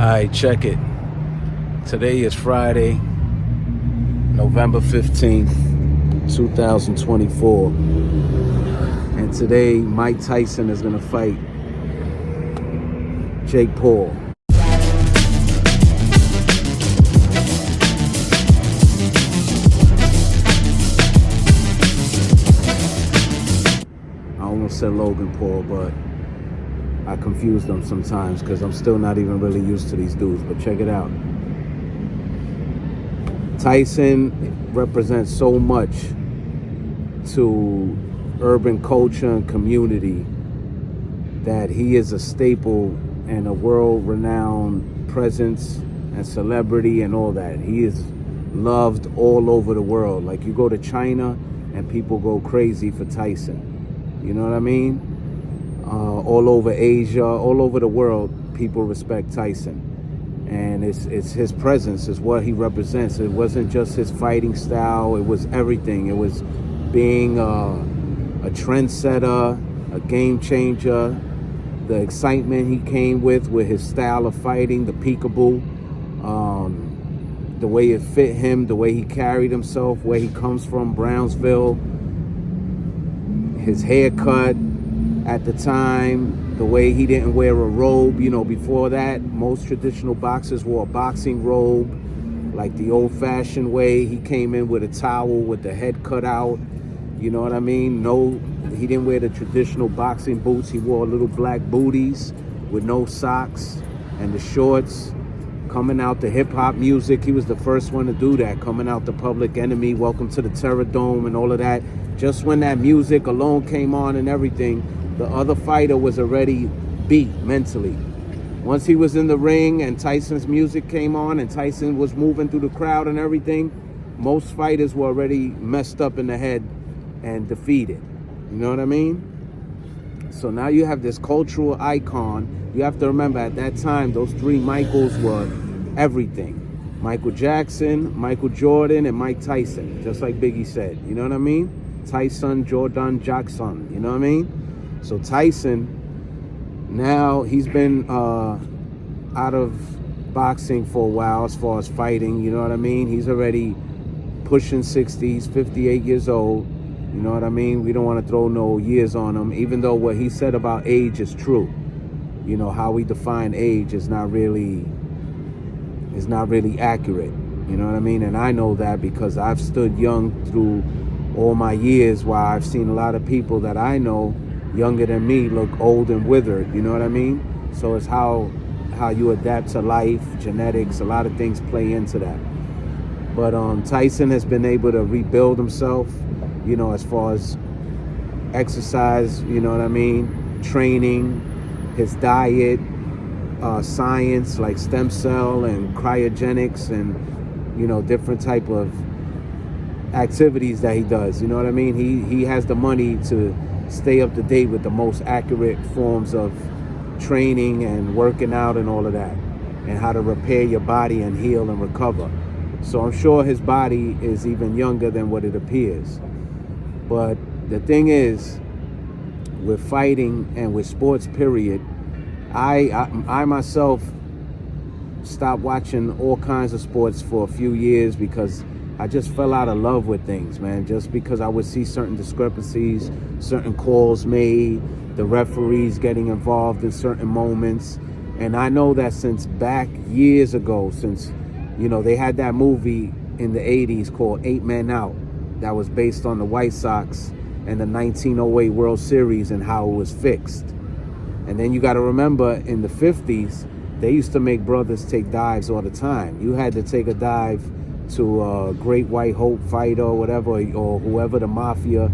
Alright, check it. Today is Friday, November 15th, 2024. And today, Mike Tyson is going to fight JakePaul. I almost said Logan Paul, but I confuse them sometimes because I'm still not even really used to these dudes. But check it out. Tyson represents so much to urban culture and community that he is a staple and a world-renowned presence and celebrity and all that. He is loved all over the world. Like, you go to China and people go crazy for Tyson. You know what I mean? All over Asia, all over the world, people respect Tyson. And it's his presence, is what he represents. It wasn't just his fighting style, it was everything. It was being a trendsetter, a game changer, the excitement he came with his style of fighting, the peekaboo, the way it fit him, the way he carried himself, where he comes from, Brownsville, his haircut at the time, the way he didn't wear a robe. You know, before that, most traditional boxers wore a boxing robe, like the old-fashioned way. He came in with a towel with the head cut out. You know what I mean? No, he didn't wear the traditional boxing boots. He wore little black booties with no socks and the shorts. Coming out the hip-hop music, he was the first one to do that. Coming out the Public Enemy, Welcome to the Terror Dome and all of that. Just when that music alone came on and everything, the other fighter was already beat mentally. Once he was in the ring and Tyson's music came on and Tyson was moving through the crowd and everything, most fighters were already messed up in the head and defeated. You know what I mean? So now you have this cultural icon. You have to remember, at that time, those three Michaels were everything. Michael Jackson, Michael Jordan, and Mike Tyson, just like Biggie said. You know what I mean? Tyson, Jordan, Jackson. You know what I mean? So Tyson, now he's been out of boxing for a while as far as fighting, you know what I mean? He's already pushing 60, he's 58 years old, you know what I mean? We don't want to throw no years on him, even though what he said about age is true. You know, how we define age is not really accurate, you know what I mean? And I know that because I've stood young through all my years, while I've seen a lot of people that I know younger than me look old and withered, you know what I mean? So it's how you adapt to life, genetics, a lot of things play into that. But Tyson has been able to rebuild himself, you know, as far as exercise, you know what I mean, training, his diet, science like stem cell and cryogenics and, you know, different type of activities that he does, you know what I mean? He has the money to stay up to date with the most accurate forms of training and working out and all of that, and how to repair your body and heal and recover. So I'm sure his body is even younger than what it appears. But the thing is, with fighting and with sports period, I myself stopped watching all kinds of sports for a few years because I just fell out of love with things, man. Just because I would see certain discrepancies, certain calls made, the referees getting involved in certain moments. And I know that since back years ago, since, you know, they had that movie in the 80s called 8 Men Out that was based on the White Sox and the 1908 World Series and how it was fixed. And then you got to remember, in the 50s, they used to make brothers take dives all the time. You had to take a dive to a Great White Hope fighter or whatever, or whoever the mafia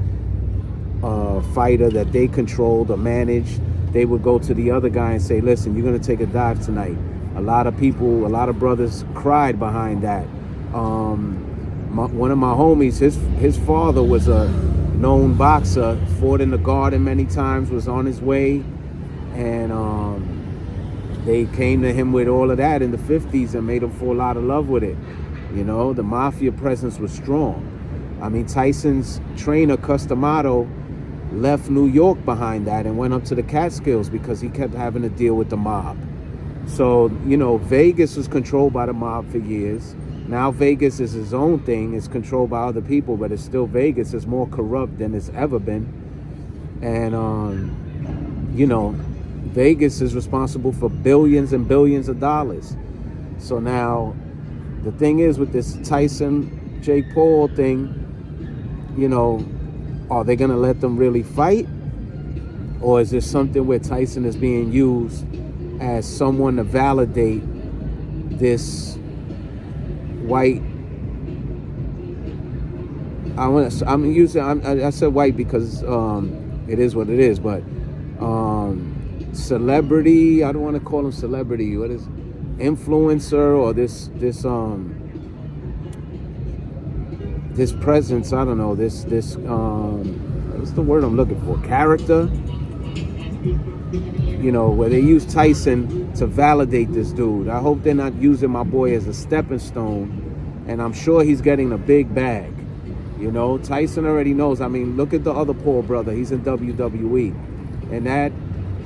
fighter that they controlled or managed. They would go to the other guy and say, listen, you're going to take a dive tonight. A lot of people, a lot of brothers cried behind that. One of my homies, his father was a known boxer, fought in the Garden many times, was on his way, and they came to him with all of that in the 50s and made him fall out of love with it. You know, the mafia presence was strong. I mean, Tyson's trainer, Customato, left New York behind that and went up to the Catskills because he kept having to deal with the mob. So, you know, Vegas was controlled by the mob for years. Now Vegas is its own thing. It's controlled by other people, but it's still Vegas. It's more corrupt than it's ever been. And, you know, Vegas is responsible for billions and billions of dollars. So now the thing is with this Tyson, JakePaul thing, you know, are they going to let them really fight? Or is this something where Tyson is being used as someone to validate this white? I said white because it is what it is, but celebrity, I don't want to call him celebrity. What is influencer or this presence? I don't know. This what's the word I'm looking for? Character. You know, where they use Tyson to validate this dude. I hope they're not using my boy as a stepping stone, and I'm sure he's getting a big bag. You know, Tyson already knows. I mean, look at the other Paul brother. He's in WWE, and that,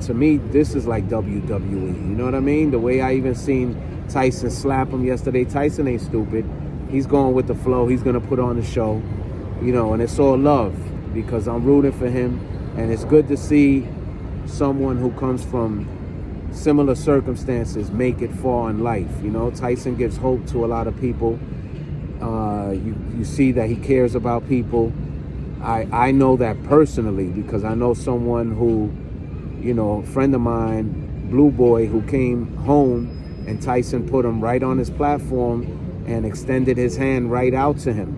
to me, this is like WWE. You know what I mean? The way I even seen Tyson slap him yesterday. Tyson ain't stupid. He's going with the flow. He's gonna put on the show. You know, and it's all love because I'm rooting for him, and it's good to see someone who comes from similar circumstances make it far in life. You know, Tyson gives hope to a lot of people. You see that he cares about people. I know that personally because I know someone who, you know, a friend of mine, Blue Boy, who came home and Tyson put him right on his platform and extended his hand right out to him.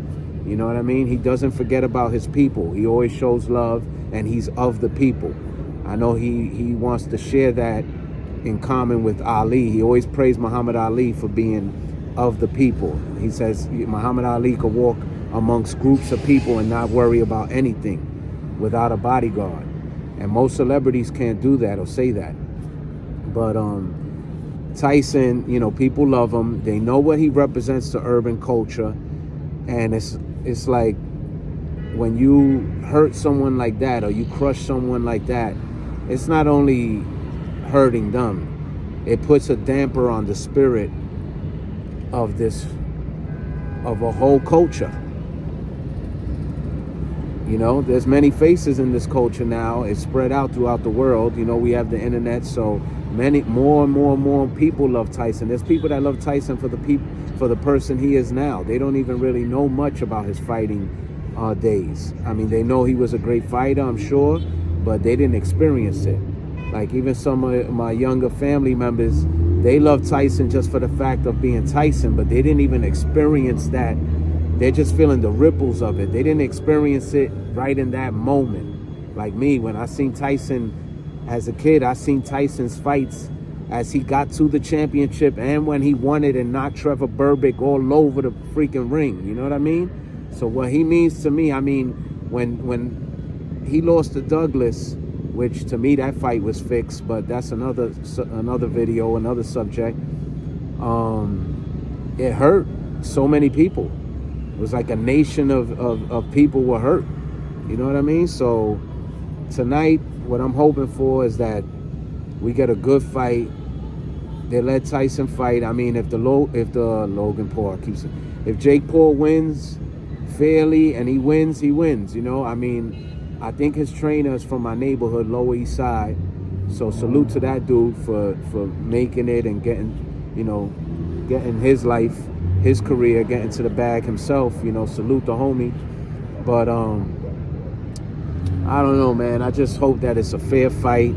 You know what I mean? He doesn't forget about his people. He always shows love, and he's of the people. I know he wants to share that in common with Ali. He always praised Muhammad Ali for being of the people. He says Muhammad Ali could walk amongst groups of people and not worry about anything without a bodyguard. And most celebrities can't do that or say that. But Tyson, you know, people love him. They know what he represents to urban culture. And it's like when you hurt someone like that or you crush someone like that, it's not only hurting them, it puts a damper on the spirit of a whole culture. You know, there's many faces in this culture now. It's spread out throughout the world. You know, we have the internet, so more and more people love Tyson. There's people that love Tyson for the person he is now. They don't even really know much about his fighting days. I mean, they know he was a great fighter, I'm sure, but they didn't experience it. Like even some of my younger family members, they love Tyson just for the fact of being Tyson, but they didn't even experience that. They're just feeling the ripples of it. They didn't experience it right in that moment. Like me, when I seen Tyson as a kid, I seen Tyson's fights as he got to the championship and when he won it and knocked Trevor Burbick all over the freaking ring. You know what I mean? So what he means to me, I mean, when he lost to Douglas, which to me that fight was fixed, but that's another video, another subject. It hurt so many people. It was like a nation of people were hurt. You know what I mean? So tonight, what I'm hoping for is that we get a good fight. They let Tyson fight. I mean, if Logan Paul if Jake Paul wins fairly and he wins, you know. I mean, I think his trainer is from my neighborhood, Lower East Side. So salute to that dude for making it and getting his life, his career, getting to the bag himself. You know, salute the homie. But I don't know, man. I just hope that it's a fair fight.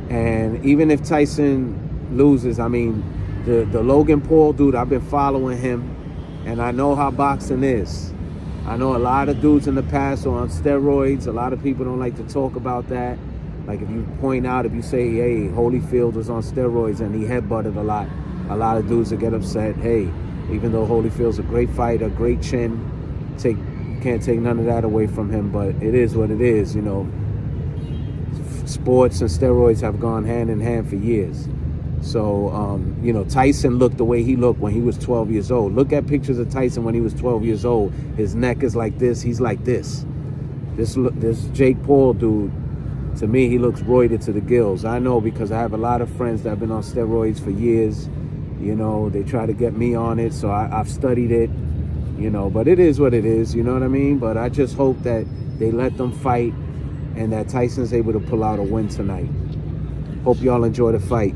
And even if Tyson loses, I mean, the Logan Paul dude, I've been following him, and I know how boxing is. I know a lot of dudes in the past are on steroids. A lot of people don't like to talk about that. Like if you say, hey, Holyfield was on steroids and he headbutted a lot of dudes will get upset. Hey, even though Holyfield's a great fighter, great chin, you can't take none of that away from him, but it is what it is, you know. Sports and steroids have gone hand in hand for years. So, you know, Tyson looked the way he looked when he was 12 years old. Look at pictures of Tyson when he was 12 years old. His neck is like this. He's like this. This Jake Paul dude to me, he looks roided to the gills. I know because I have a lot of friends that have been on steroids for years. You know, they try to get me on it, so I've studied it, you know, but it is what it is, you know what I mean? But I just hope that they let them fight and that Tyson's able to pull out a win tonight. Hope y'all enjoy the fight.